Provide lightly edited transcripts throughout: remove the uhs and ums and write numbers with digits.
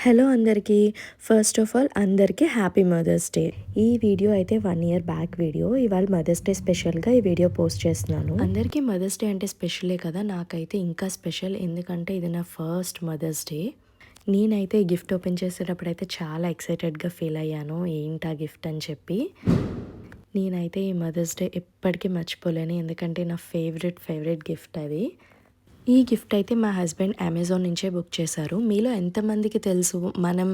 Hello అందరికీ. First of all అందరికీ happy mother's day. ఈ వీడియో అయితే 1 ఇయర్ బ్యాక్ వీడియో. ఇవాళ మదర్స్ డే స్పెషల్గా ఈ వీడియో పోస్ట్ చేస్తున్నాను. అందరికీ మదర్స్ డే అంటే స్పెషలే కదా, నాకైతే ఇంకా స్పెషల్. ఎందుకంటే ఇది నా ఫస్ట్ మదర్స్ డే. నేనైతే ఈ గిఫ్ట్ ఓపెన్ చేసేటప్పుడు అయితే చాలా ఎక్సైటెడ్గా ఫీల్ అయ్యాను, ఏంటా గిఫ్ట్ అని చెప్పి. నేనైతే ఈ మదర్స్ డే ఎప్పటికీ మర్చిపోలేను, ఎందుకంటే నా ఫేవరెట్ గిఫ్ట్ అది. ఈ గిఫ్ట్ అయితే మా హస్బెండ్ అమెజాన్ నుంచే బుక్ చేశారు. మీలో ఎంతమందికి తెలుసు మనం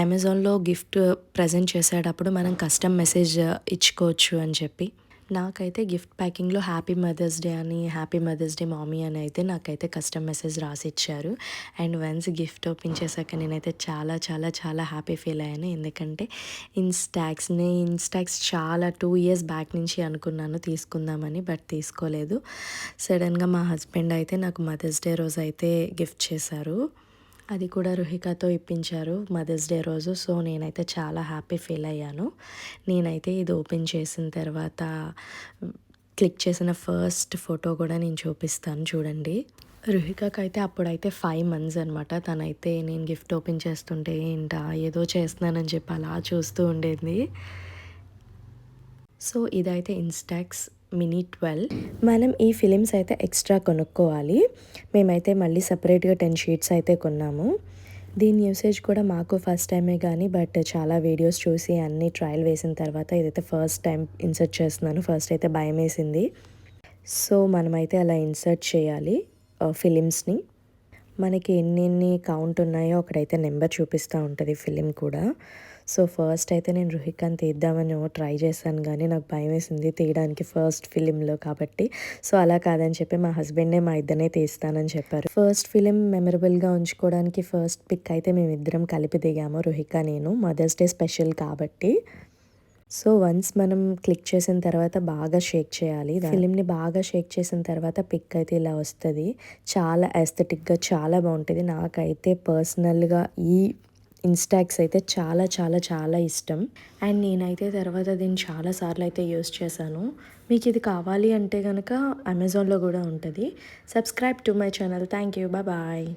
అమెజాన్లో గిఫ్ట్ ప్రజెంట్ చేసేటప్పుడు మనం కస్టమ్ మెసేజ్ ఇచ్చుకోవచ్చు అని చెప్పి. నాకైతే గిఫ్ట్ ప్యాకింగ్లో హ్యాపీ మదర్స్ డే అని, హ్యాపీ మదర్స్ డే మామీ అని అయితే నాకైతే కస్టమ్ మెసేజ్ రాసి ఇచ్చారు. అండ్ వన్స్ గిఫ్ట్ ఓపెన్ చేశాక నేనైతే చాలా చాలా చాలా హ్యాపీ ఫీల్ అయ్యాను. ఎందుకంటే ఇన్స్టాక్స్ చాలా 2 ఇయర్స్ బ్యాక్ నుంచి అనుకున్నాను తీసుకుందామని, బట్ తీసుకోలేదు. సడన్గా మా హస్బెండ్ అయితే నాకు మదర్స్ డే రోజు అయితే గిఫ్ట్ చేశారు. అది కూడా రుహికతో ఇప్పించారు మదర్స్ డే రోజు. సో నేనైతే చాలా హ్యాపీ ఫీల్ అయ్యాను. నేనైతే ఇది ఓపెన్ చేసిన తర్వాత క్లిక్ చేసిన ఫస్ట్ ఫోటో కూడా నేను చూపిస్తాను చూడండి. రుహికకి అయితే అప్పుడైతే 5 months అనమాట. తనైతే నేను గిఫ్ట్ ఓపెన్ చేస్తుంటే ఏంటా ఏదో చేస్తున్నానని చెప్పి అలా చూస్తూ ఉండేది. సో ఇదైతే ఇన్స్టాక్స్ మినీ 12. మనం ఈ ఫిలిమ్స్ అయితే ఎక్స్ట్రా కొనుక్కోవాలి. మేమైతే మళ్ళీ సపరేట్గా 10 షీట్స్ అయితే కొన్నాము. దీని యూసేజ్ కూడా మాకు ఫస్ట్ టైమే కానీ, బట్ చాలా వీడియోస్ చూసి అన్ని ట్రయల్ వేసిన తర్వాత ఇదైతే ఫస్ట్ టైం ఇన్సర్ట్ చేస్తున్నాను. ఫస్ట్ అయితే భయం వేసింది. సో మనమైతే అలా ఇన్సర్ట్ చేయాలి ఫిలిమ్స్ని. మనకి ఎన్ని కౌంట్ ఉన్నాయో అక్కడైతే నెంబర్ చూపిస్తూ ఉంటుంది ఫిలిం కూడా. సో ఫస్ట్ అయితే నేను రుహికాని తీద్దామని ట్రై చేశాను, కానీ నాకు భయం వేసింది తీయడానికి ఫస్ట్ ఫిలింలో కాబట్టి. సో అలా కాదని చెప్పి మా హస్బెండే మా ఇద్దరినే తీస్తానని చెప్పారు. ఫస్ట్ ఫిలిం మెమరబుల్గా ఉంచుకోవడానికి ఫస్ట్ పిక్ అయితే మేమిద్దరం కలిపి దిగాము, రుహిక నేను. మదర్స్ డే స్పెషల్ కాబట్టి. సో వన్స్ మనం క్లిక్ చేసిన తర్వాత బాగా షేక్ చేయాలి. ఫిలింని బాగా షేక్ చేసిన తర్వాత పిక్ అయితే ఇలా వస్తుంది. చాలా ఎస్థెటిక్గా చాలా బాగుంటుంది. నాకైతే పర్సనల్గా ఈ ఇన్స్టాక్స్ అయితే చాలా చాలా చాలా ఇష్టం. అండ్ నేనైతే తర్వాత దీన్ని చాలాసార్లు అయితే యూస్ చేశాను. మీకు ఇది కావాలి అంటే కనుక అమెజాన్లో కూడా ఉంటుంది. Subscribe to my channel. Thank you. Bye.